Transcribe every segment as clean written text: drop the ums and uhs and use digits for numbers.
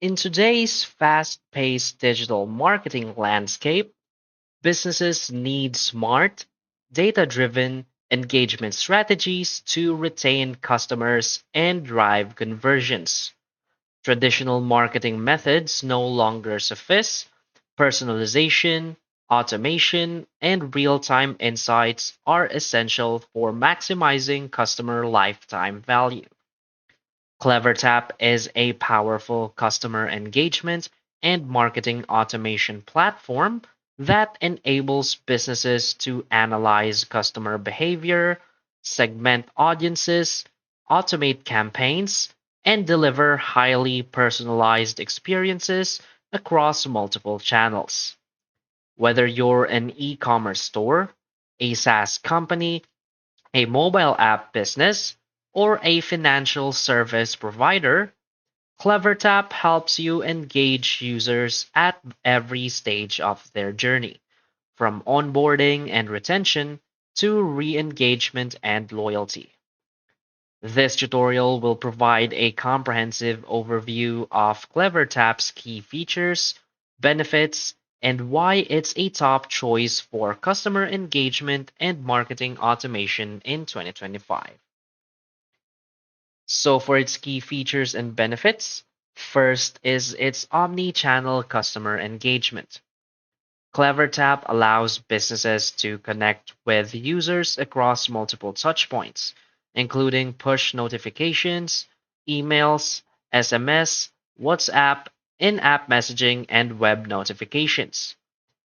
In today's fast paced digital marketing landscape, businesses need smart, data driven engagement strategies to retain customers and drive conversions. Traditional marketing methods no longer suffice. Personalization, automation, and real time insights are essential for maximizing customer lifetime value. CleverTap is a powerful customer engagement and marketing automation platform that enables businesses to analyze customer behavior, segment audiences, automate campaigns, and deliver highly personalized experiences across multiple channels. Whether you're an e commerce store, a SaaS company, a mobile app business, or a financial service provider, CleverTap helps you engage users at every stage of their journey, from onboarding and retention to re engagement and loyalty. This tutorial will provide a comprehensive overview of CleverTap's key features, benefits, and why it's a top choice for customer engagement and marketing automation in 2025. So, for its key features and benefits, first is its omni channel customer engagement. CleverTap allows businesses to connect with users across multiple touchpoints, including push notifications, emails, SMS, WhatsApp, in app messaging, and web notifications.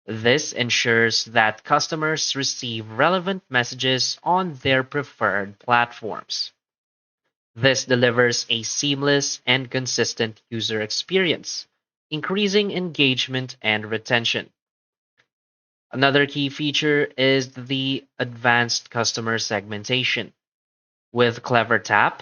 This ensures that customers receive relevant messages on their preferred platforms. This delivers a seamless and consistent user experience, increasing engagement and retention. Another key feature is the advanced customer segmentation. With CleverTap,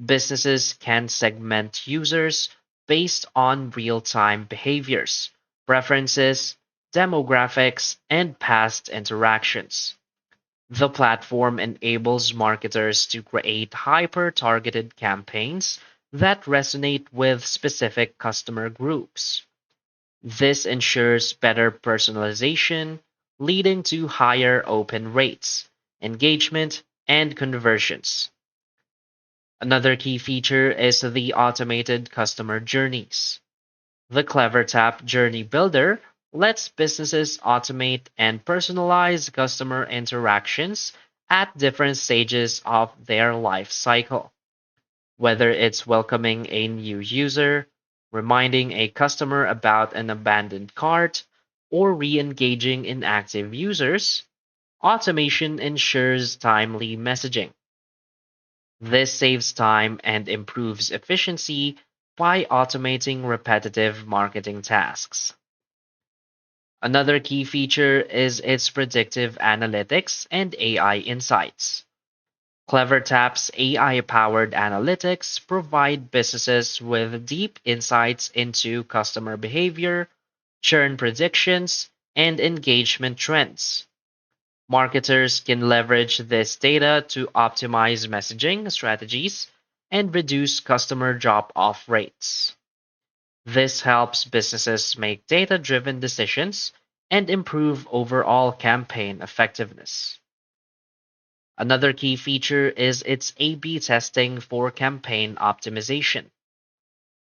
businesses can segment users based on real time behaviors, preferences, demographics, and past interactions. The platform enables marketers to create hyper targeted campaigns that resonate with specific customer groups. This ensures better personalization, leading to higher open rates, engagement, and conversions. Another key feature is the automated customer journeys. The CleverTap Journey Builder lets businesses automate and personalize customer interactions at different stages of their life cycle. Whether it's welcoming a new user, reminding a customer about an abandoned cart, or re engaging inactive users, automation ensures timely messaging. This saves time and improves efficiency by automating repetitive marketing tasks. Another key feature is its predictive analytics and AI insights. CleverTap's AI powered analytics provide businesses with deep insights into customer behavior, churn predictions, and engagement trends. Marketers can leverage this data to optimize messaging strategies and reduce customer drop off rates. This helps businesses make data driven decisions and improve overall campaign effectiveness. Another key feature is its A B testing for campaign optimization.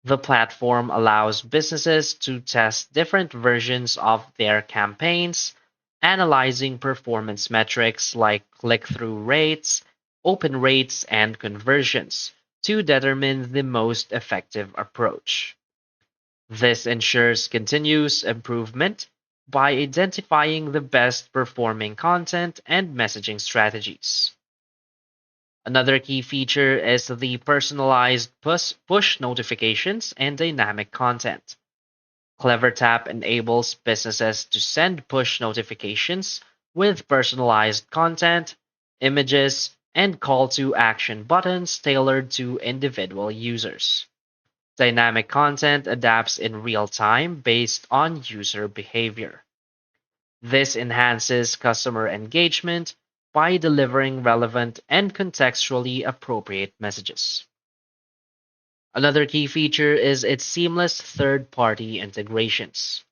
The platform allows businesses to test different versions of their campaigns, analyzing performance metrics like click through rates, open rates, and conversions to determine the most effective approach. This ensures continuous improvement by identifying the best performing content and messaging strategies. Another key feature is the personalized push notifications and dynamic content. CleverTap enables businesses to send push notifications with personalized content, images, and call to action buttons tailored to individual users. Dynamic content adapts in real time based on user behavior. This enhances customer engagement by delivering relevant and contextually appropriate messages. Another key feature is its seamless third party integrations.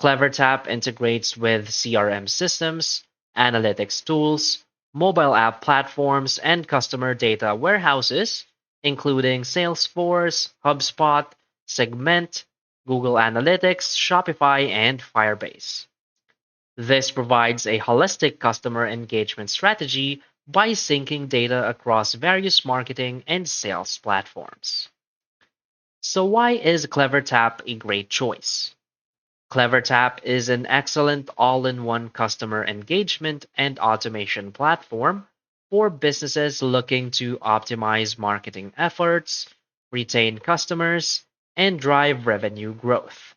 CleverTap integrates with CRM systems, analytics tools, mobile app platforms, and customer data warehouses, including Salesforce, HubSpot, Segment, Google Analytics, Shopify, and Firebase. This provides a holistic customer engagement strategy by syncing data across various marketing and sales platforms. So, why is CleverTap a great choice? CleverTap is an excellent all in one customer engagement and automation platform for businesses looking to optimize marketing efforts, retain customers, and drive revenue growth.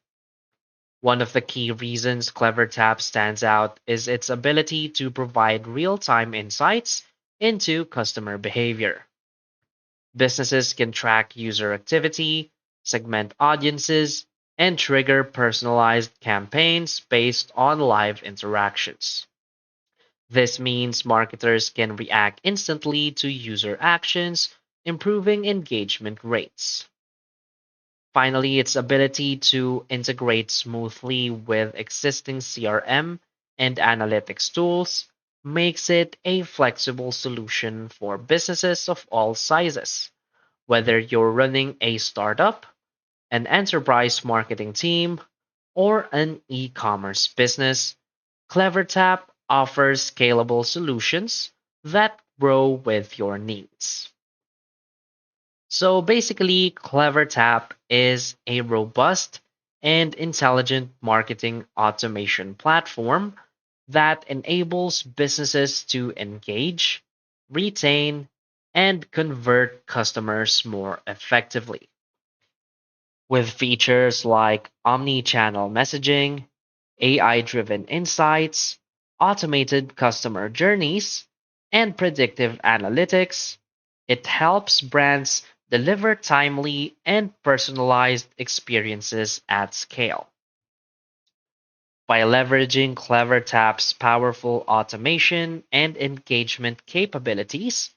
One of the key reasons CleverTap stands out is its ability to provide real time insights into customer behavior. Businesses can track user activity, segment audiences, and trigger personalized campaigns based on live interactions. This means marketers can react instantly to user actions, improving engagement rates. Finally, its ability to integrate smoothly with existing CRM and analytics tools makes it a flexible solution for businesses of all sizes. Whether you're running a startup, an enterprise marketing team, or an e commerce business, CleverTap offers scalable solutions that grow with your needs. So basically, CleverTap is a robust and intelligent marketing automation platform that enables businesses to engage, retain, and convert customers more effectively. With features like omni-channel messaging, AI-driven insights, automated customer journeys, and predictive analytics, it helps brands deliver timely and personalized experiences at scale. By leveraging CleverTap's powerful automation and engagement capabilities,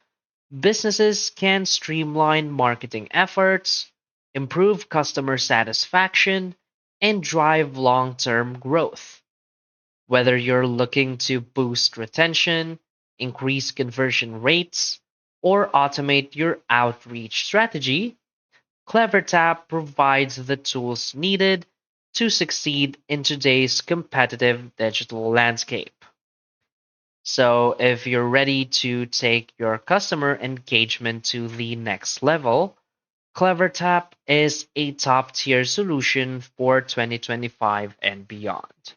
businesses can streamline marketing efforts, improve customer satisfaction, and drive long term growth. Whether you're looking to boost retention, increase conversion rates, or automate your outreach strategy, CleverTap provides the tools needed to succeed in today's competitive digital landscape. So, if you're ready to take your customer engagement to the next level, CleverTap is a top tier solution for 2025 and beyond.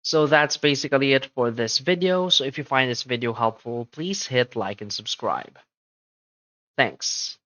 So that's basically it for this video. So if you find this video helpful, please hit like and subscribe. Thanks.